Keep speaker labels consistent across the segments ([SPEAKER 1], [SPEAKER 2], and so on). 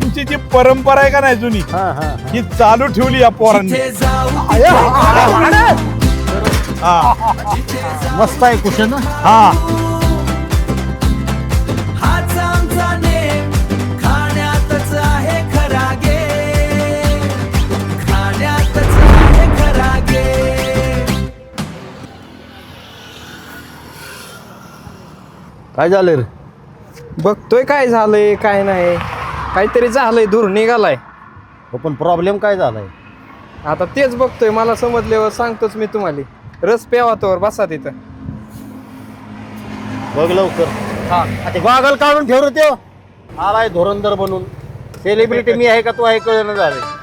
[SPEAKER 1] तुमची जी परंपरा आहे का नाही जुनी ही चालू ठेवली या पोरांनी.
[SPEAKER 2] मस्त आहे कुशन.
[SPEAKER 1] हा
[SPEAKER 2] काय झालं रे?
[SPEAKER 3] बघतोय काय झालंय काय नाही, काहीतरी झालंय, धूर निघालाय.
[SPEAKER 2] हो पण प्रॉब्लेम काय झालाय?
[SPEAKER 3] आता तेच बघतोय, मला समजल्यावर सांगतोच मी तुम्हाला. रस प्यावा तोवर बसा तिथं.
[SPEAKER 2] बघ लवकर.
[SPEAKER 3] हा
[SPEAKER 2] ते गॉगल काढून ठेव रे त्यो. आलाय धुरंधर बनून. सेलिब्रिटी मी आहे का तू आहे कळलं झालंय.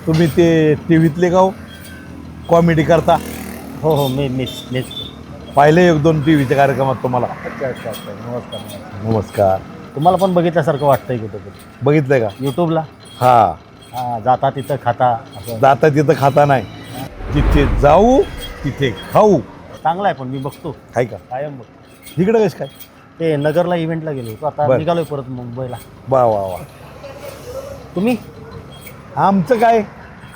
[SPEAKER 1] तुम्ही ते टीव्हीतले गाव कॉमेडी करता?
[SPEAKER 2] हो हो मीच
[SPEAKER 1] पाहिले एक दोन टीव्हीच्या कार्यक्रमात तुम्हाला.
[SPEAKER 2] नमस्कार.
[SPEAKER 1] नमस्कार.
[SPEAKER 2] तुम्हाला पण बघितल्यासारखं वाटतंय कुठं
[SPEAKER 1] बघितलंय का?
[SPEAKER 2] युट्यूबला?
[SPEAKER 1] हा
[SPEAKER 2] जाता तिथं खाता असं.
[SPEAKER 1] जाता तिथं खाता नाही, जिथे जाऊ तिथे खाऊ.
[SPEAKER 2] चांगलं आहे पण मी बघतो.
[SPEAKER 1] आहे का?
[SPEAKER 2] कायम बघतो.
[SPEAKER 1] इकडं कसं काय?
[SPEAKER 2] ते नगरला इव्हेंटला गेलो होतो, आता
[SPEAKER 1] बरं.
[SPEAKER 2] निघालोय परत मुंबईला.
[SPEAKER 1] वा वा वा.
[SPEAKER 2] तुम्ही?
[SPEAKER 1] आमचं काय,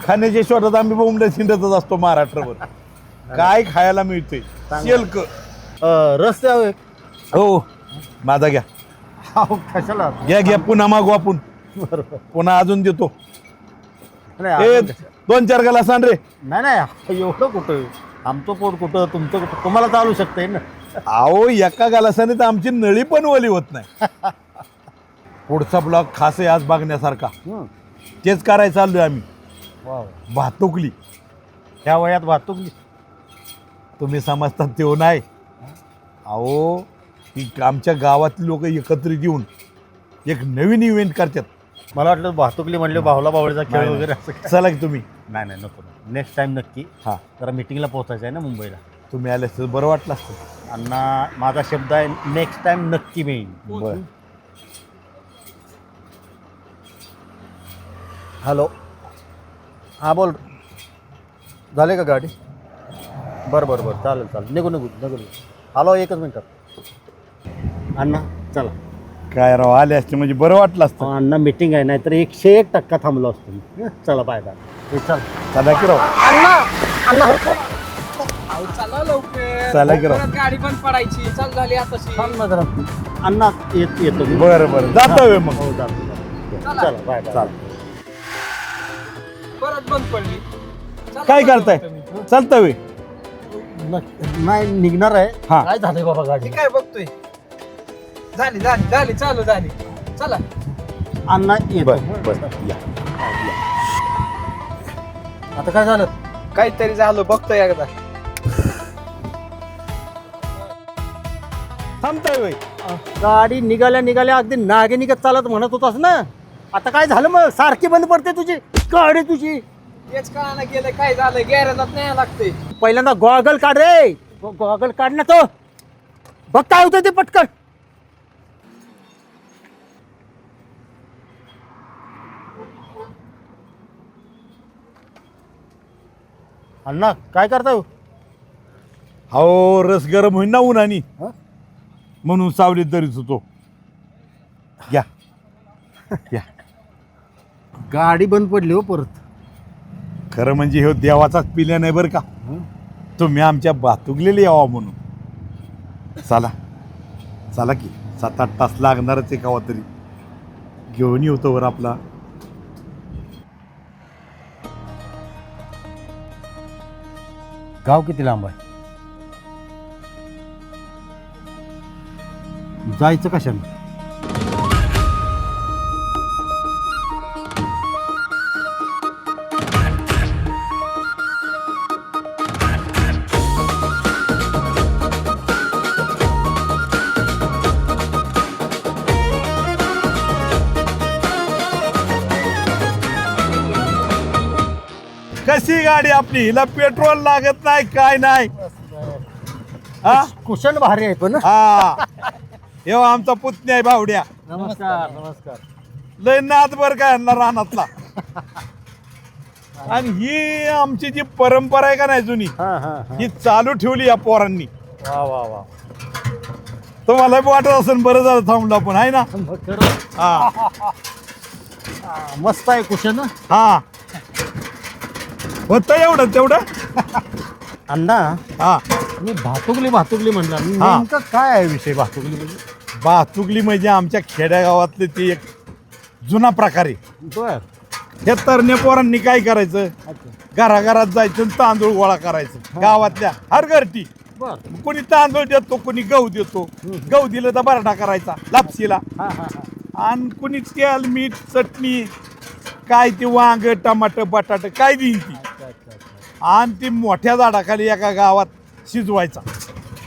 [SPEAKER 1] खाण्याच्या शोधात आम्ही बोंबड्या शिंदतच असतो महाराष्ट्रभर. काय खायला मिळते? शेल्क.
[SPEAKER 2] रस्त्यावर
[SPEAKER 1] हो माझा घ्या.
[SPEAKER 2] कशाला?
[SPEAKER 1] घ्या पुन्हा मागू आपण.
[SPEAKER 2] बरोबर.
[SPEAKER 1] पुन्हा अजून देतो.
[SPEAKER 2] नाही
[SPEAKER 1] ए 2-4 ग्लास आण रे.
[SPEAKER 2] नाही एवढं कुठं, आमचं पोट कुठं तुमचं कुठं, तुम्हाला चालू शकतंय ना.
[SPEAKER 1] अहो एका ग्लासाने तर आमची नळी पण ओली होत नाही. पुढचा ब्लॉक खास आहे आज बघण्यासारखा. तेच करायचं चाललोय आम्ही.
[SPEAKER 2] वा.
[SPEAKER 1] भातुकली.
[SPEAKER 2] ह्या वयात वाहतूक?
[SPEAKER 1] तुम्ही समजतात तेव्हा नाही. अहो ती आमच्या गावातली लोक एकत्रित येऊन एक नवीन इव्हेंट करतात.
[SPEAKER 2] मला वाटलं वाहतुकली म्हणले बाहुला बावळीचा खेळ
[SPEAKER 1] नाही,
[SPEAKER 2] वगैरे
[SPEAKER 1] नाही.
[SPEAKER 2] असं.
[SPEAKER 1] चला की तुम्ही.
[SPEAKER 2] नाही नको. नेक्स्ट टाइम नक्की.
[SPEAKER 1] हा
[SPEAKER 2] जरा मीटिंगला पोहोचायचं आहे ना मुंबईला.
[SPEAKER 1] तुम्ही आले तर बरं वाटलं असतं.
[SPEAKER 2] अण्णा माझा शब्द आहे, नेक्स्ट टाइम नक्की मी येईन.
[SPEAKER 1] बरं.
[SPEAKER 2] हॅलो. हां बोल. झाले का गाडी? बरं चालेल निघू. हॅलो एकच मिनटात. अण्णा चला.
[SPEAKER 1] काय राव आले असते म्हणजे बरं वाटलं असतं.
[SPEAKER 2] अण्णा मीटिंग आहे, नाहीतर 101% थांबलो असतो मी. चला बाय. चल.
[SPEAKER 1] चला की राव.
[SPEAKER 3] चला लवकर.
[SPEAKER 1] चला की राव.
[SPEAKER 3] परत गाडी पण पडायची. चाल झाली आताशी.
[SPEAKER 2] थांब ना जरा. अण्णा येतो मी.
[SPEAKER 1] बरं जातो वे मग.
[SPEAKER 2] हो जातो. चला बाय.
[SPEAKER 1] चाल.
[SPEAKER 3] परत बंद पडली. चला
[SPEAKER 1] काय
[SPEAKER 3] लवकर
[SPEAKER 1] करताय?
[SPEAKER 3] तुम्ही.
[SPEAKER 1] चालतं वे.
[SPEAKER 2] नाही निघणार आहे.
[SPEAKER 1] हा.
[SPEAKER 2] काय झालंय बाबा गाडी?
[SPEAKER 3] हे काय बघतोय? झाली चालू झाली. चला.
[SPEAKER 2] अण्णा येतो.
[SPEAKER 1] बरं या.
[SPEAKER 2] आता काय झालं?
[SPEAKER 3] काहीतरी झालं बघतोय एकदा.
[SPEAKER 1] थांबतोय वे.
[SPEAKER 2] गाडी निघाल्या अगदी नागे निघत चालत म्हणत होतास ना. आता काय झालं मग? सारखी बंद पडते तुझी गाडी तुझी.
[SPEAKER 3] तेच कळायला गेलं काय झालं. गॅरेजात न्यायला लागते.
[SPEAKER 2] पहिल्यांदा गॉगल काढ रे. गॉगल काढ ना तो. बघ काय होतं ते पटकन. अण्णा काय करताय?
[SPEAKER 1] हो रस गरम होईन ना उन्हानी,
[SPEAKER 2] हं?
[SPEAKER 1] म्हणून सावलीत दरीच होतो. या.
[SPEAKER 2] गाडी बंद पडली हो परत.
[SPEAKER 1] खरं म्हणजे हे देवाचाच पिल्या नाही बरं का. तुम्ही आमच्या भातुकलेले यावा म्हणून. चला की 7-8 तास लागणारच आहे केव्हा तरी. घेऊन येतो वर आपला.
[SPEAKER 2] गाव किती लांब आहे? जायचं कशाने?
[SPEAKER 1] कशी गाडी आपली, हिला पेट्रोल लागत नाही काय नाही. हा
[SPEAKER 2] कुशन भारी आहे पण.
[SPEAKER 1] हा हे आमचा पुतण्या आहे भावड्या.
[SPEAKER 2] नमस्कार नमस्कार.
[SPEAKER 1] लय नाद बर काय यांना रानातला. आणि ही आमची जी परंपरा आहे का नाही जुनी,
[SPEAKER 2] हा हा हा.
[SPEAKER 1] ही चालू ठेवली या पोरांनी.
[SPEAKER 2] वा वा वा.
[SPEAKER 1] तुम्हाला बी वाटत असेल बरं झालं थांबलो आपण, आहे ना.
[SPEAKER 2] मग खरं.
[SPEAKER 1] हा
[SPEAKER 2] मस्त आहे कुशन.
[SPEAKER 1] हा होतं एवढं तेवढं.
[SPEAKER 2] अण्णा,
[SPEAKER 1] हा
[SPEAKER 2] मी भातुकली म्हणला.
[SPEAKER 1] हा.
[SPEAKER 2] नेमकं काय आहे विषय भातुकली म्हणजे?
[SPEAKER 1] वाहतुकली म्हणजे आमच्या खेड्यागावातले ती एक जुना प्रकार आहे.
[SPEAKER 2] बर.
[SPEAKER 1] हे तरण्या पोरांनी काय करायचं, घराघरात जायचं आणि तांदूळ गोळा करायचं गावातल्या हर घरटी.
[SPEAKER 2] बर.
[SPEAKER 1] कोणी तांदूळ देतो, कोणी गहू देतो. गहू दिलं तर बराठा करायचा लापशीला.
[SPEAKER 2] हा हा हा.
[SPEAKER 1] आणि कोणी तेल मीठ चटणी काय ती वांग टमाटर बटाट काय देईन ती. आणि ती मोठ्या झाडाखाली एका गावात शिजवायचा.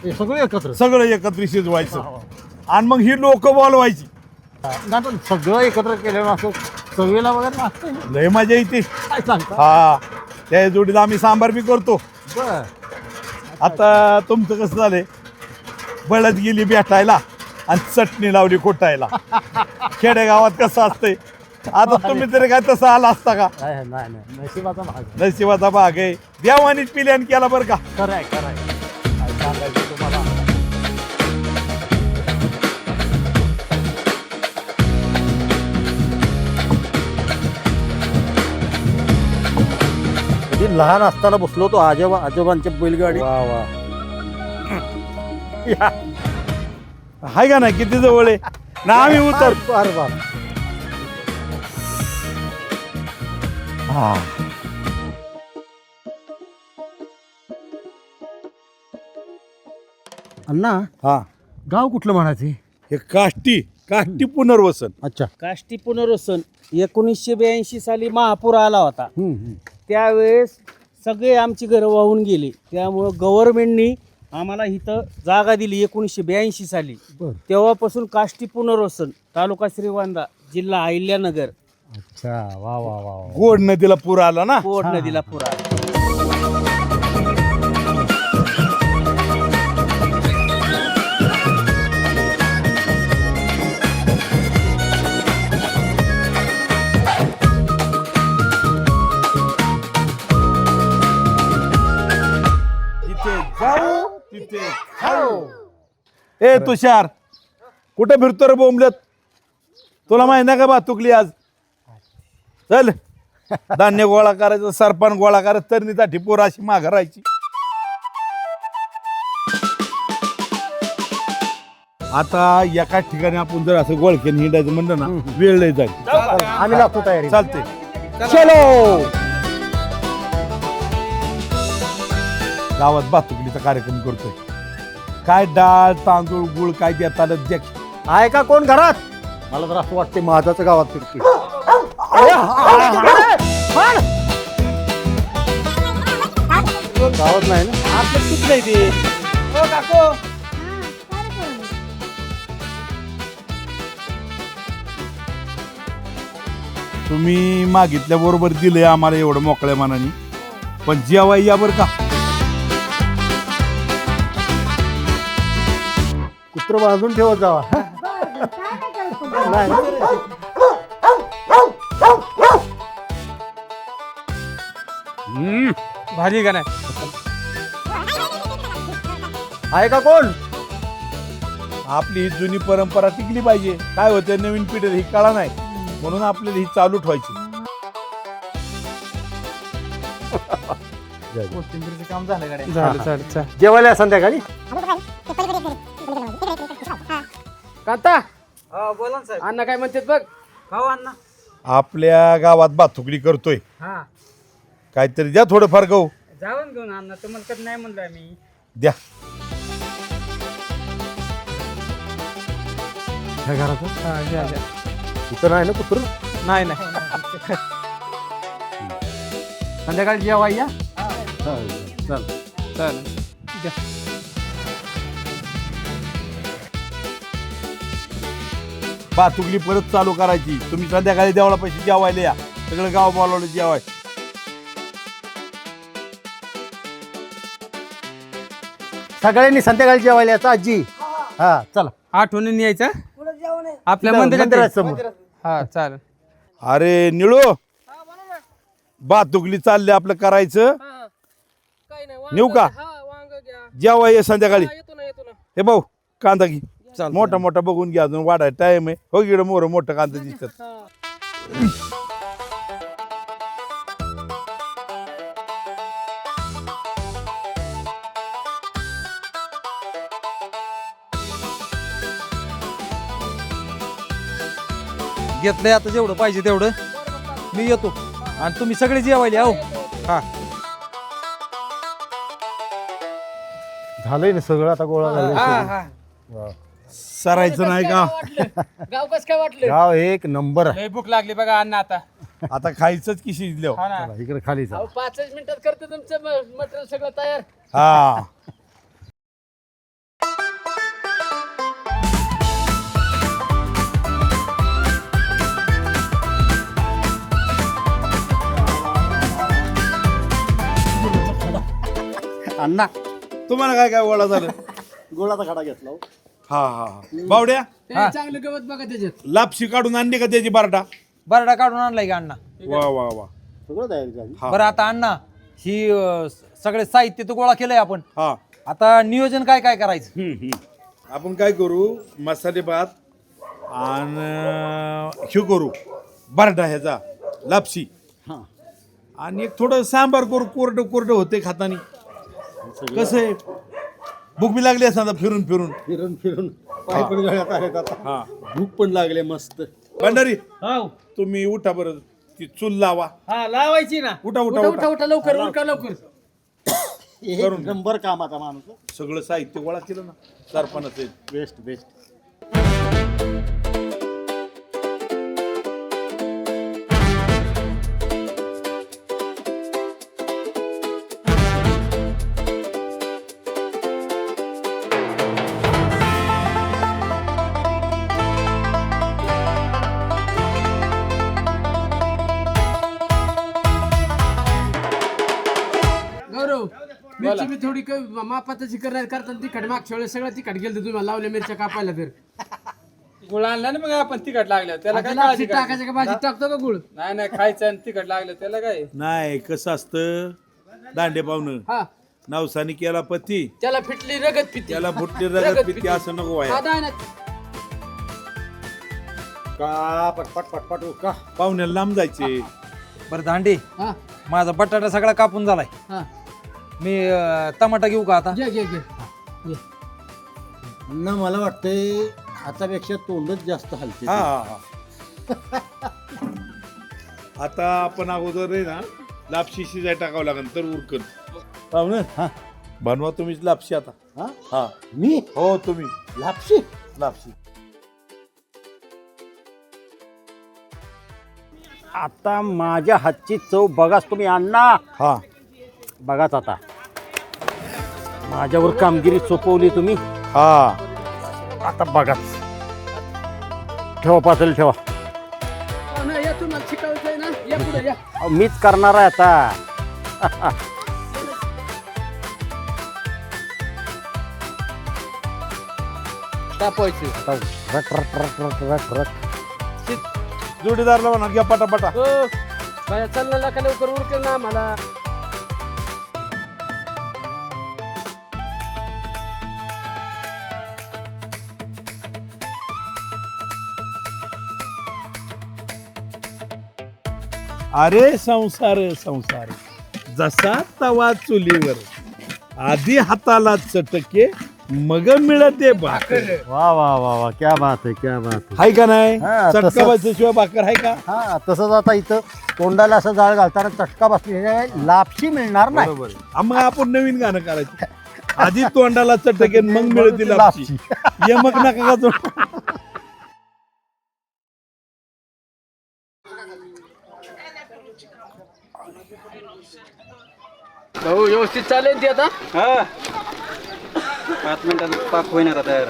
[SPEAKER 2] हे सगळं एकत्र.
[SPEAKER 1] सगळं एकत्र शिजवायचं. आणि मग ही लोक बोलवायची.
[SPEAKER 2] नाही पण सगळं एकत्र केलं असं चवीला वगैरे लागतं.
[SPEAKER 1] लय मजा येते.
[SPEAKER 2] काय सांगता?
[SPEAKER 1] हा त्या जोडीला आम्ही सांबार बी करतो.
[SPEAKER 2] बर.
[SPEAKER 1] आता तुमचं कसं झालंय, बळद गेली भेटायला आणि चटणी लावली खोटायला. खेडेगावात कसं असतंय. आता तुम्ही तरी काय तसं आला असता का.
[SPEAKER 2] नाही नाही नाही, नशिबाचा भाग आहे.
[SPEAKER 1] नशिबाचा भाग आहे. देवानीच पिल्यान केला बरं का.
[SPEAKER 2] खरं आहे खरं आहे. काय सांगायचं तुम्हाला. कधी लहान असताना बसलो तो आजोबांच्या बैलगाडी.
[SPEAKER 1] वा वा हाय का नाही, किती जवळ आहे ना. आम्ही उतर.
[SPEAKER 2] अरे बाप.
[SPEAKER 1] हा
[SPEAKER 2] अण्णा,
[SPEAKER 1] हा
[SPEAKER 2] गाव कुठलं म्हणायचं?
[SPEAKER 1] हे काष्टी पुनर्वसन.
[SPEAKER 2] अच्छा.
[SPEAKER 4] काष्टी पुनर्वसन 1982 साली महापूर आला होता. त्यावेळेस सगळे आमची घरं वाहून गेली. त्यामुळं गव्हर्नमेंटनी आम्हाला इथं जागा दिली 1982 साली.
[SPEAKER 2] बर.
[SPEAKER 4] तेव्हापासून काष्टी पुनर्वसन, तालुका श्रीगोंदा, जिल्हा अहिल्यानगर,
[SPEAKER 2] अच्छा. वा वा वा वा.
[SPEAKER 1] गोड नदीला पूर आला ना.
[SPEAKER 4] पोट नदीला पूर आला.
[SPEAKER 1] तिथे जाऊ तिथे खाऊ. ए तुषार, कुठे फिरतो रे बोंबलत. तुला माहिती नाही का भातुकली आज. चल धान्य गोळा करायचं, सरपण गोळा करायचं, तरणीचा ठिपोर अशी माघ राहायची. आता एकाच ठिकाणी आपण जर असं गोळखेन हिंडायचं म्हणलं ना, वेळ लय जाईल.
[SPEAKER 2] आम्ही लागतो तयारी.
[SPEAKER 1] चालते.
[SPEAKER 2] चलो.
[SPEAKER 1] गावात भातुकलीचा कार्यक्रम करतोय. काय डाळ तांदूळ गुळ काय देतात द्या.
[SPEAKER 2] आहे का कोण घरात? मला तर असं वाटते माझाच गावात फिरते. गावात नाही ना.
[SPEAKER 4] आपलं चुकलंय ते.
[SPEAKER 1] तुम्ही मागितल्या बरोबर दिलंय आम्हाला एवढं मोकळ्या मनाने. पण जेव्हा या बरं का.
[SPEAKER 2] कुत्र बांधून ठेवत जावा. नाही.
[SPEAKER 3] भारी का नाही.
[SPEAKER 2] आहे का कोण?
[SPEAKER 1] आपली ही जुनी परंपरा टिकली पाहिजे. काय होतं नवीन पिढीला ही कळा नाही, म्हणून आपल्याला ही चालू ठेवायची.
[SPEAKER 3] कोथिंबीरचं काम झालं गाड्या. झालं चालेल चालेल.
[SPEAKER 2] जेवायला या संध्याकाळी.
[SPEAKER 3] कांता
[SPEAKER 4] बोला ना साहेब.
[SPEAKER 3] अण्णा काय म्हणतात बघ.
[SPEAKER 4] खाऊ अण्णा.
[SPEAKER 1] आपल्या गावात भातुकली करतोय.
[SPEAKER 3] हा
[SPEAKER 1] काहीतरी द्या थोडंफार गहू.
[SPEAKER 4] जाऊन घेऊन अण्णा तुम्हाला कधी नाही म्हणलं मी.
[SPEAKER 1] द्या.
[SPEAKER 2] ह्या घराचं
[SPEAKER 3] हा घ्या घ्या.
[SPEAKER 2] इथं नाही ना कुत्र.
[SPEAKER 3] नाही नाही
[SPEAKER 2] संध्याकाळी जेवा या. चल.
[SPEAKER 3] चालेल द्या.
[SPEAKER 1] बातुकली परत चालू करायची. तुम्ही संध्याकाळी देवळा पैसे जेवायला या. सगळं गाव बोलावलं जेवाय.
[SPEAKER 2] सगळ्यांनी संध्याकाळी जेवायला यायचं आजी. हा चला
[SPEAKER 3] आठवणीने यायचं आपल्या
[SPEAKER 2] मंदिरात
[SPEAKER 3] मंदिरात.
[SPEAKER 2] समोर.
[SPEAKER 3] हा चालेल.
[SPEAKER 1] अरे निळो, बातुकली चालले आपलं करायचं. नेऊ का? जेवा ये संध्याकाळी. हे भाऊ कांदा घे. मोठा मोठा बघून घ्या, अजून वाढायला टाइम आहे. हो गिड मोर मोठं कांदा दिसतात.
[SPEAKER 5] घेतलंय आता जेवढं पाहिजे तेवढं. मी येतो आणि तुम्ही सगळे जेवायला हो. हा
[SPEAKER 2] झालंय ना सगळं आता गोळा झाला.
[SPEAKER 1] सरायचं नाही का?
[SPEAKER 4] गाव कसं काय वाटलं?
[SPEAKER 2] गाव एक नंबर आहे.
[SPEAKER 3] लय भूक लागली बघा अण्णा आता.
[SPEAKER 1] आता खायचंच की शिजल्यावर.
[SPEAKER 3] हा ना.
[SPEAKER 2] चला, इकडे खाली जा.
[SPEAKER 4] 5 मिनिटात करतो तुमचं मटेरियल सगळं तयार.
[SPEAKER 1] हा
[SPEAKER 2] अण्णा
[SPEAKER 1] तुम्हाला काय काय वडा झालं?
[SPEAKER 2] गोळाचा खडा घेतला.
[SPEAKER 1] हा हा हा. बावड्या
[SPEAKER 4] चांगलं गवत बघा त्याच्यात.
[SPEAKER 1] लापशी काढून आणली का त्याची बारडा?
[SPEAKER 5] बरडा काढून आणलाय का अण्णा?
[SPEAKER 1] वा वा वा.
[SPEAKER 2] सगळं तयारी झाली.
[SPEAKER 1] हा.
[SPEAKER 5] बरं आता अण्णा ही सगळे साहित्य तर गोळा केलंय आपण.
[SPEAKER 1] हा.
[SPEAKER 5] आता नियोजन काय काय करायचं?
[SPEAKER 1] आपण काय करू, मसाले भात आणि शिव करू बारडा ह्याचा लापशी.
[SPEAKER 2] हा.
[SPEAKER 1] आणि एक थोडं सांबार करू. कोरडं कोरडं होते खातानी. कसं आहे, भूक बी लागली असं फिरून फिरून.
[SPEAKER 2] फिरून फिरून पाय पण गळ्यात आहेत आता.
[SPEAKER 1] हा.
[SPEAKER 2] भूक पण लागले मस्त.
[SPEAKER 1] भंडारी
[SPEAKER 4] हो.
[SPEAKER 1] तुम्ही उठा बरं, ती चूल लावा.
[SPEAKER 4] हा लावायची ना.
[SPEAKER 1] उठा उठा
[SPEAKER 4] उठा
[SPEAKER 1] उठा.
[SPEAKER 4] उठा लवकर उठा लवकर.
[SPEAKER 2] एक नंबर काम आता माणूस.
[SPEAKER 1] सगळं साहित्य गोळा केलं ना सरपणाचं.
[SPEAKER 2] Best best.
[SPEAKER 6] गौरव मिरची मी थोडी मापाताची करताना तिखट मागच्या वेळेस सगळं तिखट गेलं तुम्हाला लावल्या मिरच्या कापायला तर
[SPEAKER 3] गुळ आणला ना मग आपण तिखट लागलं त्याला काय
[SPEAKER 6] आता
[SPEAKER 3] काळजी
[SPEAKER 6] लापशी टाकायचं का भाजी टाकतो का गुळ?
[SPEAKER 3] नाही नाही खायचं आणि तिखट लागलं त्याला काय.
[SPEAKER 1] नाही कसं असतं, दांडे पाहुणं
[SPEAKER 6] हा
[SPEAKER 1] नवसानी केला पती,
[SPEAKER 6] त्याला फिटली रगत फिती.
[SPEAKER 1] त्याला फुटली रगत पिती असं नको व्हायला.
[SPEAKER 6] हा, नाही, नाही.
[SPEAKER 2] का पटपट पटपट का
[SPEAKER 1] पाहुण्याला लांब जायचे.
[SPEAKER 5] बरं दांडे,
[SPEAKER 6] हा
[SPEAKER 5] माझा बटाटा सगळा कापून झालाय.
[SPEAKER 6] हा
[SPEAKER 5] मी टमाटा घेऊ का आता?
[SPEAKER 6] घे घे घे घे.
[SPEAKER 2] अण्णा मला वाटतंय हातापेक्षा तोंडच जास्त हलते.
[SPEAKER 1] हा हा हा. आता आपण अगोदर आहे ना लापशी शिजाय टाकावं लागेल तर उरकन. पाहुणं
[SPEAKER 2] हा.
[SPEAKER 1] बनवा तुम्हीच लापशी आता.
[SPEAKER 2] हा?
[SPEAKER 1] हा
[SPEAKER 2] मी
[SPEAKER 1] हो तुम्ही
[SPEAKER 2] लापशी
[SPEAKER 1] लापशी.
[SPEAKER 2] आता माझ्या हातची चव बघाच तुम्ही अण्णा.
[SPEAKER 1] हा
[SPEAKER 2] बघाच आता माझ्यावर कामगिरी सोपवली तुम्ही.
[SPEAKER 1] हा
[SPEAKER 2] आता बघाच. ठेवा पातेल ठेवा.
[SPEAKER 6] हो ना, या तुम्हाला शिकायचंय ना, या पुढे या.
[SPEAKER 2] अहो, मीच करणार आहे आता.
[SPEAKER 3] तापवायचं.
[SPEAKER 2] आता रट रट रट रट रट रट.
[SPEAKER 1] जोडीदारला म्हणा घ्या पटापटा.
[SPEAKER 6] हो बाया चालला का लवकर उरकेल ना आम्हाला.
[SPEAKER 1] अरे संसार संसार जसा तवा चुलीवर, आधी हाताला चटके मग मिळते भाकर
[SPEAKER 2] वा वा वा वा, क्या बात आहे, क्या बात आहे.
[SPEAKER 1] हाय का नाही
[SPEAKER 2] हा,
[SPEAKER 1] चटका
[SPEAKER 2] तसंच.
[SPEAKER 1] बसल्याशिवाय भाकर आहे का
[SPEAKER 2] हा तसंच आता इथं तोंडाला असं जाळ घालताना चटका बसली लापशी मिळणार नाही.
[SPEAKER 1] बरोबर आहे. मग आपण नवीन गाणं करायचं आधी तोंडाला चटकेन मग मिळतील लापशी. ये मग नका का तोंड
[SPEAKER 6] भाऊ व्यवस्थित चालेल ती आता
[SPEAKER 4] 5 मिनिटात पाक होईना तयार.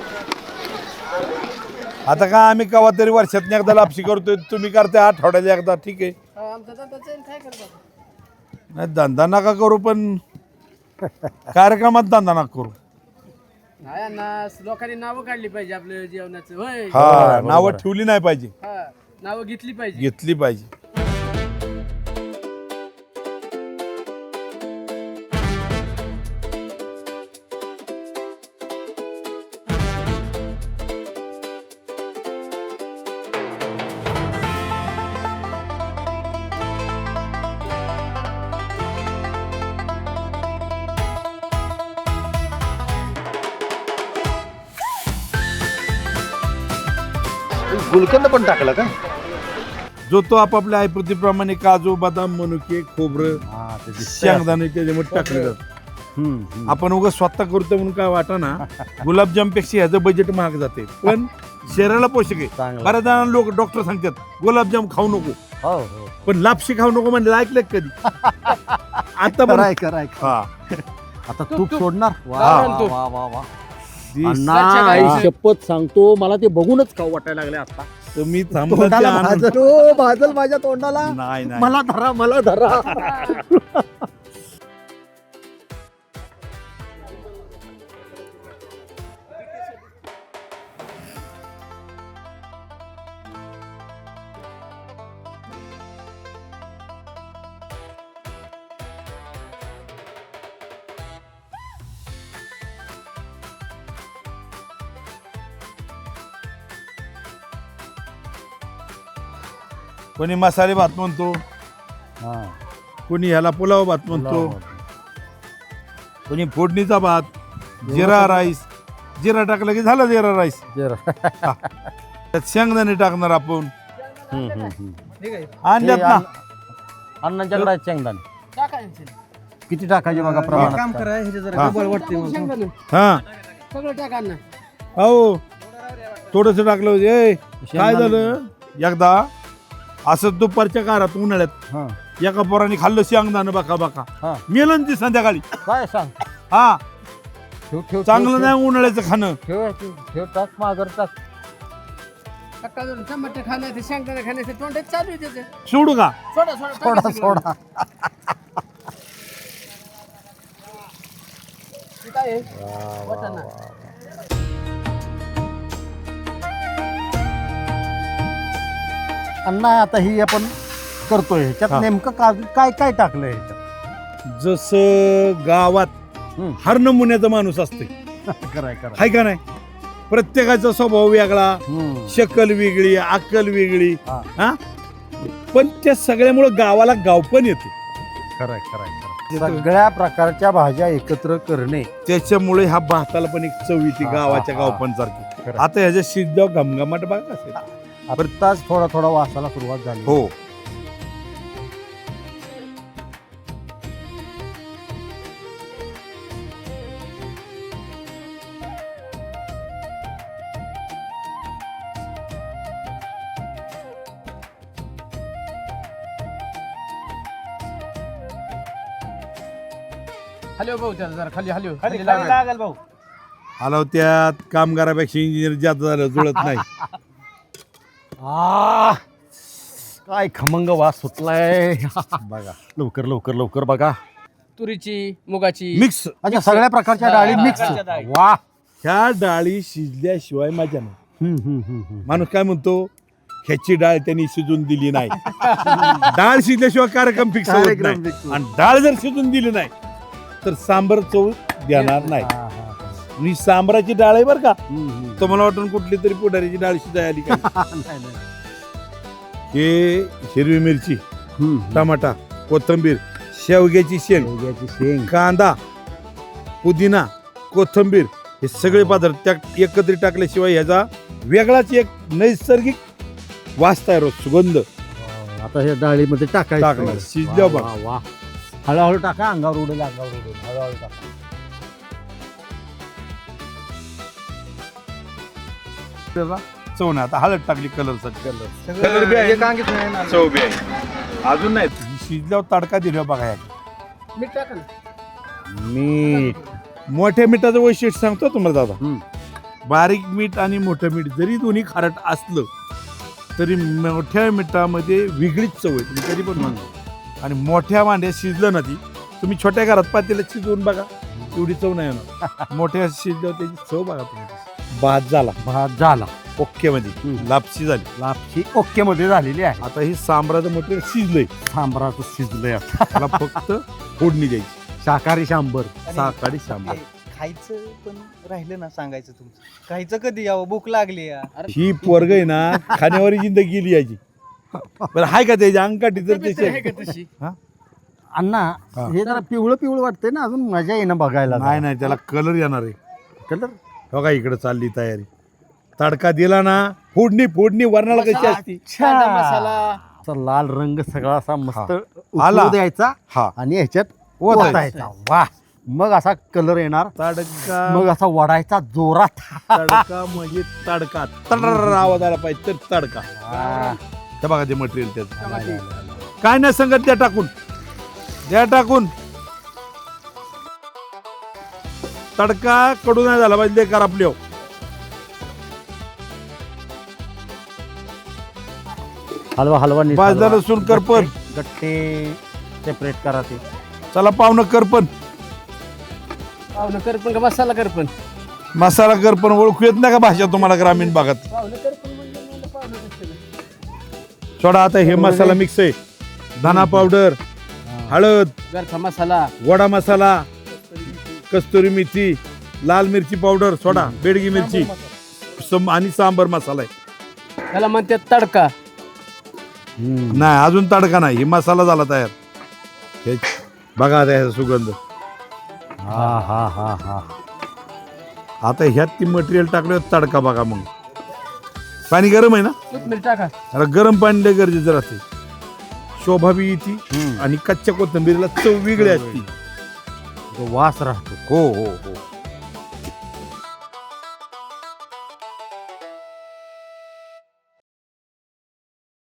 [SPEAKER 1] आता का आम्ही कवा तरी वर्षात एकदा लापशी करतोय तुम्ही करताय आठवड्याला एकदा ठीक आहे
[SPEAKER 6] आमचा काय करतात
[SPEAKER 1] नाही धंदा नका करू पण कार्यक्रमात धंदा नका करू
[SPEAKER 6] नाही अण्णा लोकांनी नावं काढली पाहिजे आपल्या जेवणाचं होय
[SPEAKER 1] हा नावं ठेवली नाही पाहिजे
[SPEAKER 6] हा नावं घेतली पाहिजे
[SPEAKER 1] घेतली पाहिजे
[SPEAKER 2] गुलकंद पण टाकला का?
[SPEAKER 1] जो तो आपापल्या ऐपतीप्रमाणे काजू बदाम मनुके खोबरं
[SPEAKER 2] हा, त्याची
[SPEAKER 1] शेंगदाणे त्याच्यामध्ये टाकले जातात आपण उगाच स्वतः करतो म्हणून काय वाटा ना गुलाबजाम पेक्षा ह्याचं बजेट महाग जाते पण शरीराला पोषक आहे
[SPEAKER 2] चांगलं.
[SPEAKER 1] बऱ्याच जणांना लोक डॉक्टर सांगतात गुलाबजाम खाऊ नको
[SPEAKER 2] हो हो
[SPEAKER 1] पण लापशी खाऊ नको म्हणजे ऐकलं का कधी आता पण
[SPEAKER 2] कराय कराय
[SPEAKER 1] हा
[SPEAKER 2] आता तूप सोडणार वा
[SPEAKER 6] गावरान
[SPEAKER 2] वा
[SPEAKER 6] तूप.
[SPEAKER 2] वा वा वा.
[SPEAKER 1] दी-
[SPEAKER 2] अण्णा,
[SPEAKER 6] घरच्या
[SPEAKER 2] आई
[SPEAKER 6] गाईचं.
[SPEAKER 2] शपथ सांगतो मला ते बघूनच खाऊ वाटायला लागले आता.
[SPEAKER 1] तुम्ही
[SPEAKER 2] तोंडाला
[SPEAKER 1] थांबला
[SPEAKER 2] भाजल ओ, भाजल माझ्या तोंडाला.
[SPEAKER 1] नाही नाही
[SPEAKER 2] मला धरा मला धरा.
[SPEAKER 1] कोणी मसाले भात म्हणतो
[SPEAKER 2] हा,
[SPEAKER 1] कोणी ह्याला पुलाव भात म्हणतो कोणी फोडणीचा भात जिरा राईस जिरा टाकलं की झालं जिरा राईस
[SPEAKER 2] जरा.
[SPEAKER 1] त्यात शेंगदाणे टाकणार आपण
[SPEAKER 6] ठीक आहे
[SPEAKER 1] आणल्यात ना
[SPEAKER 2] अण्णांच्याकडे आहेत शेंगदाणे.
[SPEAKER 6] टाकायचं
[SPEAKER 2] किती टाकायचे बघा
[SPEAKER 4] काम
[SPEAKER 2] प्रमाणात?
[SPEAKER 4] करा ह्याच्या जरा
[SPEAKER 1] हा.
[SPEAKER 4] गबाळ वाटते मला.
[SPEAKER 6] शेंगदाणे.
[SPEAKER 1] हा
[SPEAKER 6] सगळं टाका अण्णा
[SPEAKER 1] हो थोडस टाकलं होते काय झालं एकदा असं दुपारच्या कारात उन्हाळ्यात
[SPEAKER 2] हा,
[SPEAKER 1] एका पोराने खाल्लं शेंगदाणं बाका बाका
[SPEAKER 2] हा.
[SPEAKER 1] मेलं ती संध्याकाळी
[SPEAKER 2] काय सांग
[SPEAKER 1] हा
[SPEAKER 2] ठेव ठेव
[SPEAKER 1] चांगलं
[SPEAKER 2] ठेव,
[SPEAKER 1] नाही उन्हाळ्याचं खाणं
[SPEAKER 2] ठेव ठेव ठेव टाक माघार टाक.
[SPEAKER 6] टक्का जर टमाटर खाण्याचं शेंगदाणे खाण्याचं तोंडात चालू आहे त्याचं
[SPEAKER 1] सोडू का
[SPEAKER 6] सोडा सोडा
[SPEAKER 2] सोडा
[SPEAKER 6] टाका सगळं.
[SPEAKER 2] सोडा.
[SPEAKER 6] हे काय आहे वाटाणा.
[SPEAKER 2] अण्णा आता ही आपण करतोय ह्याच्यात
[SPEAKER 1] हा.
[SPEAKER 2] नेमकं काय काय टाकलंय ह्याच्यात?
[SPEAKER 1] जसं गावात
[SPEAKER 2] हम्म.
[SPEAKER 1] हर नमुन्याचा माणूस असते
[SPEAKER 2] कराय कराय.
[SPEAKER 1] हाय का नाही प्रत्येकाचा स्वभाव वेगळा
[SPEAKER 2] हम्म.
[SPEAKER 1] शकल वेगळी अक्कल वेगळी
[SPEAKER 2] हा.
[SPEAKER 1] हा पण त्या सगळ्यामुळे गावाला गाव पण येते
[SPEAKER 2] खरंय खरंय खरंय. सगळ्या प्रकारच्या भाज्या एकत्र करणे
[SPEAKER 1] त्याच्यामुळे ह्या भाताला पण एक चव येते
[SPEAKER 2] हा,
[SPEAKER 1] गावाच्या
[SPEAKER 2] हा,
[SPEAKER 1] गावपण सारखी
[SPEAKER 2] खरं.
[SPEAKER 1] आता ह्याच्या शिजल्यावर घमघमाट बघा असेल
[SPEAKER 2] आत्ताच थोडा थोडा वासाला सुरुवात झाली.
[SPEAKER 1] हो
[SPEAKER 6] हॅलो भाऊ त्याला जरा खाली हॅलो
[SPEAKER 4] खाली
[SPEAKER 6] खाली
[SPEAKER 4] खाली
[SPEAKER 6] लागा.
[SPEAKER 4] लागेल भाऊ.
[SPEAKER 1] आलो त्यात कामगारापेक्षा इंजिनियर जास्त झालं जुळत नाही
[SPEAKER 2] आ, काय खमंग वास सुटलाय.
[SPEAKER 1] बघा
[SPEAKER 2] लवकर लवकर लवकर बघा.
[SPEAKER 6] तुरीची मुगाची
[SPEAKER 1] मिक्स
[SPEAKER 2] अच्छा सगळ्या प्रकारच्या डाळी मिक्स.
[SPEAKER 4] प्रकारच्या डाळी.
[SPEAKER 2] वा.
[SPEAKER 1] ह्या डाळी शिजल्याशिवाय मजा नाही माणूस काय म्हणतो ह्याची डाळ त्यांनी शिजून दिली नाही डाळ शिजल्याशिवाय कार्यक्रम फिक्स होत
[SPEAKER 2] कार्यक्रम
[SPEAKER 1] नाही
[SPEAKER 2] fix होत
[SPEAKER 1] आणि डाळ जर शिजून दिली नाही तर सांबर चव देणार नाही
[SPEAKER 2] हा, हा, हा.
[SPEAKER 1] आणि सांबराची डाळ आहे बरं का
[SPEAKER 2] हम्म.
[SPEAKER 1] तुम्हाला वाटून कुठली तरी पुढारीची डाळ शिजाय आली का
[SPEAKER 2] नाही, नाही.
[SPEAKER 1] हे हिरवी मिरची
[SPEAKER 2] हम्म.
[SPEAKER 1] टमाटा कोथिंबीर शेवग्याची शेंग
[SPEAKER 2] शेवग्याची शेंग.
[SPEAKER 1] कांदा पुदिना कोथिंबीर हे सगळे पदार्थ त्या एकत्रित टाकल्याशिवाय ह्याचा वेगळाच एक नैसर्गिक वास तयार होतो, सुगंध.
[SPEAKER 2] आता हे डाळीमध्ये टाकायचं
[SPEAKER 1] टाकलं, शिजलं बघ.
[SPEAKER 2] वा, वा. हळूहळू टाका, अंगावर उडेल हळूहळू टाका.
[SPEAKER 1] त्याला चव नाही. आता हळद टाकली कलरसाठी,
[SPEAKER 3] सगळं
[SPEAKER 1] कलर बी आहे,
[SPEAKER 3] एक अंगीत नाही ना.
[SPEAKER 1] चव बी आहे. अजून नाही शिजल्यावर तडका दिला बघा या.
[SPEAKER 6] मीठ टाका ना.
[SPEAKER 2] मीठ.
[SPEAKER 1] मोठ्या मिठाचं वैशिष्ट्य सांगतो तुम्हाला दादा.
[SPEAKER 2] हम्म.
[SPEAKER 1] बारीक मीठ आणि मोठं मीठ जरी दोन्ही खारट असलं तरी मोठ्या मिठामध्ये वेगळीच चव आहे. तुम्ही कधी पण म्हणा. आणि मोठ्या भांड्यात शिजलं ना ती, तुम्ही छोट्या घरात पातेल्यात शिजवून बघा, एवढी चव नाही येणार. मोठ्या शिजल्यावर त्याची चव बघा तुम्ही. भात झाला,
[SPEAKER 2] भात झाला.
[SPEAKER 1] ओके मध्ये
[SPEAKER 2] हम्म.
[SPEAKER 1] लापशी झाली.
[SPEAKER 2] लापशी ओके मध्ये झालेली आहे.
[SPEAKER 1] आता ही सांबराचं मटेरियल शिजलंय,
[SPEAKER 2] सांबराचं शिजलंय आता.
[SPEAKER 1] त्याला फक्त फोडणी द्यायची.
[SPEAKER 2] शाकाहारी सांबर.
[SPEAKER 1] साकाळी सांबार.
[SPEAKER 3] खायचं पण राहिलं ना सांगायचं तुमचं. खायचं कधी यावं, भूक लागली या.
[SPEAKER 1] ही पोरग आहे ना, खाण्यावर जिंदगी गेली याची. बरं हाय का त्याची अंगठी तर
[SPEAKER 6] तब्येत आहे का
[SPEAKER 1] त्याची
[SPEAKER 6] तशी?
[SPEAKER 2] अण्णा
[SPEAKER 1] हा.
[SPEAKER 2] हे जरा पिवळं पिवळं वाटतंय ना, अजून मजा येईना बघायला.
[SPEAKER 1] नाही नाही, त्याला कलर येणार आहे.
[SPEAKER 2] कलर
[SPEAKER 1] हो का, इकडे चालली तयारी. तडका दिला ना, फोडणी फोडणी वरणाला कशी असती.
[SPEAKER 6] कांदा मसाला.
[SPEAKER 2] असा लाल रंग सगळा असा मस्त
[SPEAKER 1] आला.
[SPEAKER 2] उकळू द्यायचा
[SPEAKER 1] हा,
[SPEAKER 2] आणि ह्याच्यात
[SPEAKER 1] ओतायचा.
[SPEAKER 2] ओतायचा. वा, मग असा कलर येणार.
[SPEAKER 1] तडका
[SPEAKER 2] मग असा वडायचा जोरात.
[SPEAKER 1] तडका म्हणजे तडका. तडर आवाज आला पाहिजे तर तडका.
[SPEAKER 2] वा.
[SPEAKER 1] हे बघा ते मटेरियल त्याचं. काय नाही संगत द्या टाकून, द्या टाकून. तडका कडू नाही झाला पाहिजे, लेकर आपले हो.
[SPEAKER 2] हलवा हलवा नीट
[SPEAKER 1] भाजलेलं
[SPEAKER 2] हलवा.
[SPEAKER 1] लसूण करपण.
[SPEAKER 2] गट्टे सेपरेट करा ते.
[SPEAKER 1] चला पाहुणं करपण,
[SPEAKER 6] पाहुणं कर पण का मसाला कर पण?
[SPEAKER 1] मसाला करपण ओळखू येत नाही का भाषा तुम्हाला ग्रामीण भागात.
[SPEAKER 6] पाहुणं कर पण म्हणलं पाहुणं कसं?
[SPEAKER 1] सोडा आता हे मसाला मिक्स आहे. धना पावडर, हळद,
[SPEAKER 6] घरचा मसाला.
[SPEAKER 1] वडा मसाला, कस्तुरी मेथी, लाल मिरची पावडर, सोडा, बेडगी मिरची आणि सांबर मसाला आहे.
[SPEAKER 6] त्याला म्हणतात तडका.
[SPEAKER 1] नाही अजून तडका नाही, हे मसाला झाला तयार. हे बघा आता ह्याचा सुगंध.
[SPEAKER 2] हा हा हा हा.
[SPEAKER 1] आता ह्यात ती मटेरियल टाकल्यावर तडका बघा. मग पाणी गरम आहे ना,
[SPEAKER 6] कोथिंबीर टाका.
[SPEAKER 1] आता गरम पाणी लय गरजेचं राहते. शोभा बी येते आणि कच्च्या कोथिंबीरीला चव वेगळी असते.
[SPEAKER 2] तो वास राहतो.
[SPEAKER 1] हो हो हो.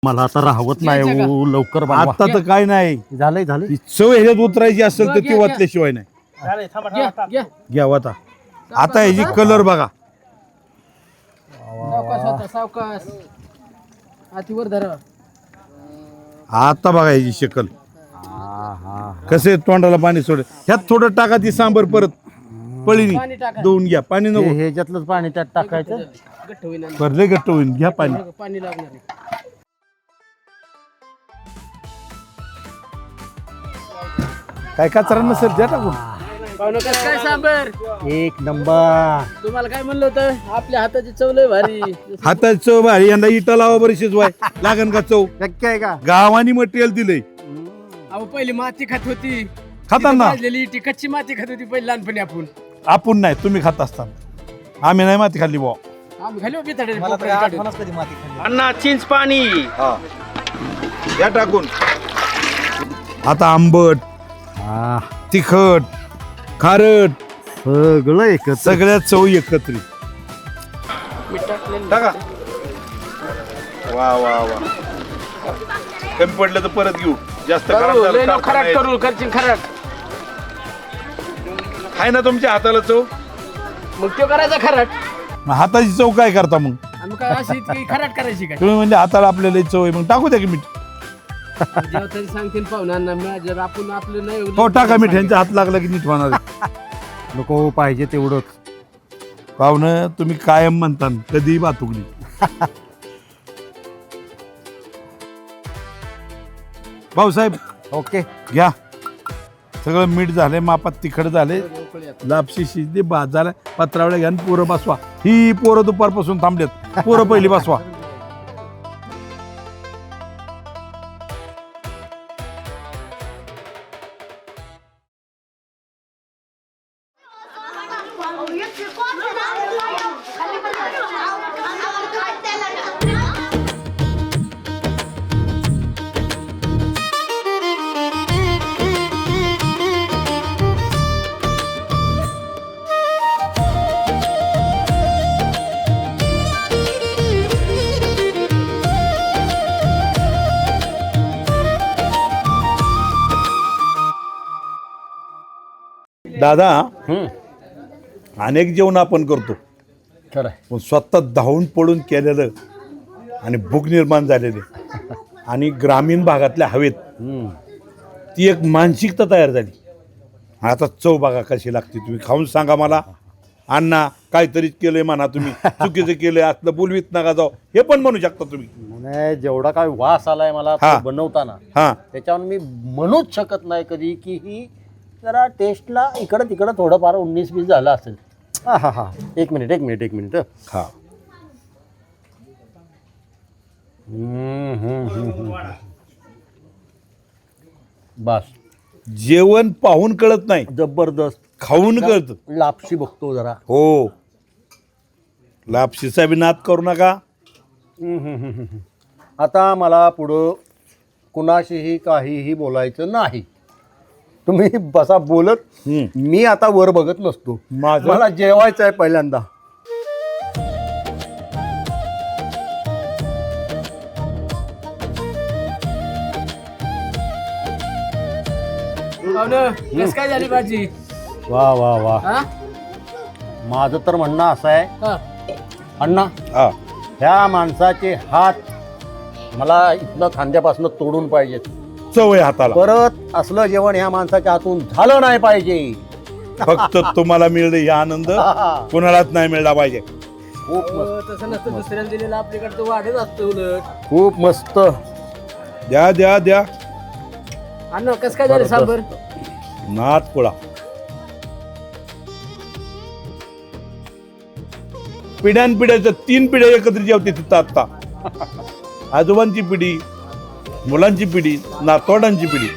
[SPEAKER 2] मला आता राहवत नाही
[SPEAKER 6] घ्यायचं
[SPEAKER 2] हो, लवकर बनवा.
[SPEAKER 1] आता तर काय नाही,
[SPEAKER 2] झालंय झालंय.
[SPEAKER 1] ती चव ह्याच्यात उतरायची असेल तर ती
[SPEAKER 6] घ्या, घ्या.
[SPEAKER 1] वाचल्याशिवाय नाही.
[SPEAKER 6] घ्या घ्या.
[SPEAKER 1] घ्या आता. आता ह्याची कलर बघा.
[SPEAKER 6] सावकाश होता, सावकाश. हातीवर धरा.
[SPEAKER 1] आता बघा ह्याची शक्कल
[SPEAKER 2] हा हा.
[SPEAKER 1] कसे तोंडाला पाणी सोड. ह्यात थोडं टाका ती सांबर परत पळीनी
[SPEAKER 6] पाणी टाका.
[SPEAKER 1] धुवून घ्या. पाणी
[SPEAKER 2] हे
[SPEAKER 1] नको,
[SPEAKER 2] ह्याच्यातलंच पाणी त्यात टाकायचं.
[SPEAKER 6] गट्ट होईना.
[SPEAKER 1] भरले घट्ट होईल. घ्या पाणी.
[SPEAKER 6] पाणी लागणार आहे.
[SPEAKER 1] काय कचरा नसेल द्या टाकून.
[SPEAKER 6] पाहुणं कसं काय सांबर?
[SPEAKER 2] एक नंबर.
[SPEAKER 6] तुम्हाला काय म्हणलं होतं? आपल्या हाताची चव लय भारी.
[SPEAKER 1] हातात चव भारी. यंदा इटा लावा बरं शिजवाय लागन का चव.
[SPEAKER 2] शक्य आहे का?
[SPEAKER 1] गावानी मटेरियल दिलंय.
[SPEAKER 6] अहो पहिली माती खात होती.
[SPEAKER 1] खाताना
[SPEAKER 6] भाजलेली इटी कच्ची माती खात होती पहिली लहानपणी आपण.
[SPEAKER 1] आपण नाही, तुम्ही खात असताना. आम्ही नाही माती खाल्ली बुवा.
[SPEAKER 6] आम्ही खाली बिथाडे
[SPEAKER 3] मला तर आठवणच कधी माती खाल्ली.
[SPEAKER 4] अण्णा चिंच पाणी.
[SPEAKER 1] या टाकून. आता आंबट,
[SPEAKER 2] हा,
[SPEAKER 1] तिखट, खारट
[SPEAKER 2] सगळं एकत्र.
[SPEAKER 1] सगळ्या चव एकत्रित. टाका. वा वा वा. कमी पडलं तर परत घेऊ. जास्त खराब झालं तर आपण
[SPEAKER 6] खराट
[SPEAKER 1] नाही.
[SPEAKER 6] करू करशील खराट.
[SPEAKER 1] आहे ना तुमच्या हाताला चव.
[SPEAKER 6] मग तो करायचा खराट.
[SPEAKER 1] मग हाताची चव काय करता मग
[SPEAKER 6] आम्ही काय अशी इतकी खराट करायची काय?
[SPEAKER 1] तुम्ही म्हणजे हाताला आपल्याला लई चव आहे, मग टाकू द्या की मीठ.
[SPEAKER 6] जेव्हा तरी सांगतील पाहुण्यांना जर आपण आपलं नाही
[SPEAKER 1] हो टाका मीठ. ह्यांच्या हात लागला की नीट होणार आहे.
[SPEAKER 2] नको पाहिजे तेवढंच.
[SPEAKER 1] पाहुणं तुम्ही कायम म्हणता कधीही बातुकली. भाऊसाहेब
[SPEAKER 2] ओके.
[SPEAKER 1] घ्या. सगळं मीठ झालंय, मापात तिखट झाले, लापशी शिजली, भात झाला. पत्रावळ्या घ्या आणि पोरं बसवा. ही पोरं दुपारपासून थांबलेत. पोरं पहिली बसवा.
[SPEAKER 7] Oh, you're too close to
[SPEAKER 1] दादा अनेक जेवण आपण करतो
[SPEAKER 2] खरं
[SPEAKER 1] पण स्वतः धावून पडून केलेलं आणि भूक निर्माण झालेली आणि ग्रामीण भागातल्या हवेत ती एक मानसिकता तयार झाली. आता चव बघा कशी लागते, तुम्ही खाऊन सांगा मला. अण्णा काहीतरीच केलंय म्हणा, तुम्ही चुकीचं केलंय असलं बोलवीत नका जाऊ, हे पण म्हणू शकता तुम्ही.
[SPEAKER 2] नाही, जेवढा काय वास आलाय मला तो
[SPEAKER 1] हा.
[SPEAKER 2] बनवताना
[SPEAKER 1] हां
[SPEAKER 2] त्याच्यावर मी म्हणूच शकत नाही कधी की ही जरा टेस्टला इकडं तिकडं थोडंफार 19-20 झालं असेल. हा हा हा, एक मिनिट
[SPEAKER 1] हा
[SPEAKER 2] बस
[SPEAKER 1] जेवण पाहून कळत नाही,
[SPEAKER 2] जबरदस्त.
[SPEAKER 1] खाऊन कळतं.
[SPEAKER 2] लापशी बघतो जरा.
[SPEAKER 1] हो, लापशीचा बी नाद करू नका.
[SPEAKER 2] आता मला पुढं कुणाशीही काहीही बोलायचं नाही. तुम्ही बसा बोलत, मी आता वर बघत नसतो. मला जेवायचं आहे पहिल्यांदा.
[SPEAKER 6] कस काय झाली भाजी?
[SPEAKER 2] वा वा वा,
[SPEAKER 6] हा?
[SPEAKER 2] माझं तर म्हणणं असं आहे
[SPEAKER 6] हा.
[SPEAKER 2] अण्णा,
[SPEAKER 1] हा
[SPEAKER 2] ह्या माणसाचे हात मला इथनं खांद्यापासून तोडून पाहिजेत.
[SPEAKER 1] चव आहे हाताला.
[SPEAKER 2] परत असलं जेवण ह्या माणसाच्या हातून झालं नाही पाहिजे.
[SPEAKER 1] फक्त तुम्हाला मिळलं हे आनंद कोणालाच नाही मिळला पाहिजे.
[SPEAKER 2] खूप मस्त,
[SPEAKER 6] तसं नसतं, दुसऱ्याला दिलेलं आपल्याकडे तो वाढत असतो उलट.
[SPEAKER 2] खूप मस्त.
[SPEAKER 1] द्या द्या द्या.
[SPEAKER 6] अण्णा कस काय झालं सांबर?
[SPEAKER 1] नाद पोळा. पिढ्यानपिढ्याच्या 3 पिढ्या एकत्र जेवते तिथं आता. आजोबांची पिढी, मुलांची पिढी, नातवंडांची पिढी,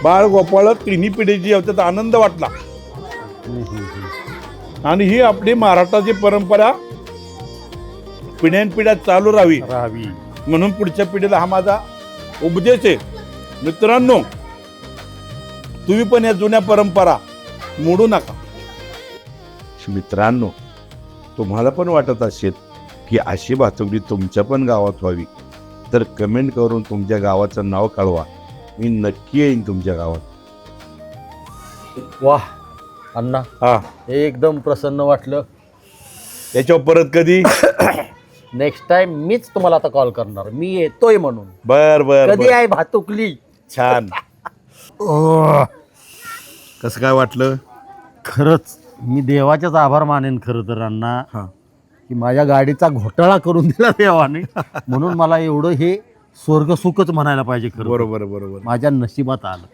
[SPEAKER 1] बाळ गोपाळ तिन्ही पिढीची जेवतात. आनंद वाटला. आणि ही आपली महाराष्ट्राची परंपरा पिढ्यानपिढ्या चालू राहावी म्हणून पुढच्या पिढीला हा माझा उपदेश आहे. मित्रांनो, तुम्ही पण या जुन्या परंपरा मोडू नका. मित्रांनो, तुम्हाला पण वाटत असेल की अशी भातुकली तुमच्या पण गावात व्हावी तर कमेंट करून तुमच्या गावाचं नाव कळवा. मी नक्की येईन तुमच्या गावात.
[SPEAKER 2] वाह अण्णा,
[SPEAKER 1] हा,
[SPEAKER 2] एकदम प्रसन्न वाटलं.
[SPEAKER 1] याच्यावर परत कधी
[SPEAKER 2] नेक्स्ट टाइम मीच तुम्हाला आता कॉल करणार, मी येतोय म्हणून.
[SPEAKER 1] बर बर
[SPEAKER 2] कधी आहे भातुकली?
[SPEAKER 1] छान. कसं काय वाटलं?
[SPEAKER 2] खरंच मी देवाचेच आभार मानेन खरं तर अण्णा,
[SPEAKER 1] हा,
[SPEAKER 2] की माझ्या गाडीचा घोटाळा करून दिला देवाने. म्हणून मला एवढं हे स्वर्ग सुखच म्हणायला पाहिजे. खरं
[SPEAKER 1] बरोबर बरोबर.
[SPEAKER 2] माझ्या नशिबात आलं.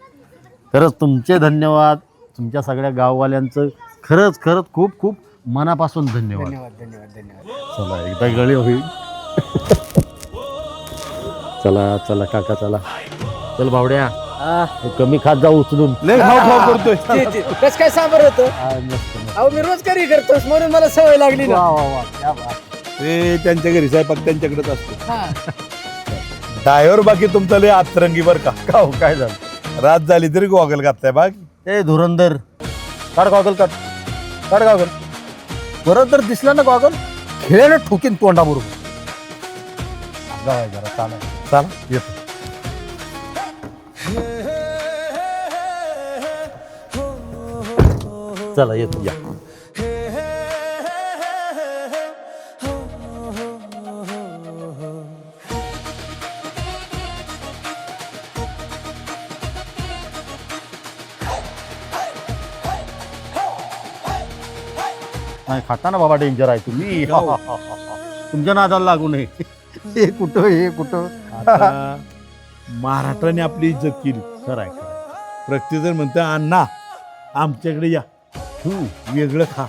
[SPEAKER 2] खरंच तुमचे धन्यवाद. तुमच्या सगळ्या गाववाल्यांचं खरंच खरंच खूप खूप मनापासून धन्यवाद. चला एकदा गळे होईल. चला चला काका, चला. चल भावड्या, हे कमी खात जाऊ उचलून.
[SPEAKER 1] लय खाऊ खाऊ करतोय.
[SPEAKER 6] कस काय सांबर होतं?
[SPEAKER 2] मस्त मस्त.
[SPEAKER 6] अहो मी रोज करी करतोस म्हणून मला सवय लागली ना.
[SPEAKER 2] वा वा वा, क्या बात.
[SPEAKER 1] ते त्यांच्या घरी स्वयंपाक त्यांच्याकडेच असतो.
[SPEAKER 6] हा.
[SPEAKER 1] ड्रायव्हर बाकी तुमचा लय आतरंगी बर का.
[SPEAKER 2] का हो, काय झालं?
[SPEAKER 1] रात झाली तरी गॉगल घातलाय बाग.
[SPEAKER 2] ए धुरंदर, काढ गॉगल, काढ काढ गॉगल. परत जर दिसला ना गॉगल, खेळायला ठोकीन तोंडाबरोबर. जरा चाला चाला, येतो. चला येतो, या. नाही खाता ना बाबा, डेंजर आहे तुम्ही. तुमच्या नादाला लागू नये. हे कुठं हे कुठं.
[SPEAKER 1] आता महाराष्ट्राने आपली इज्जत केली.
[SPEAKER 2] खरं आहे.
[SPEAKER 1] प्रत्येकजण म्हणतं अण्णा आमच्याकडे या, वेगळं खा.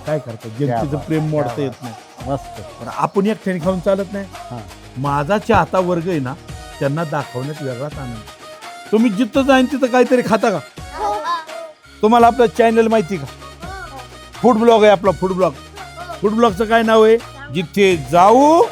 [SPEAKER 1] काय करतात, जनतेचं प्रेम मोडता येत नाही.
[SPEAKER 2] मस्त.
[SPEAKER 1] पण आपण एकट्याने खाऊन चालत नाही. माझा चाहता वर्ग आहे ना, त्यांना दाखवण्यात वेगळाच आनंद. तुम्ही जिथं जाईन तिथं काहीतरी खाता का? तुम्हाला आपलं चॅनल माहिती का? फूड ब्लॉग आहे आपला, फूड ब्लॉग. फूड ब्लॉगचं काय नाव आहे? जिथे जाऊ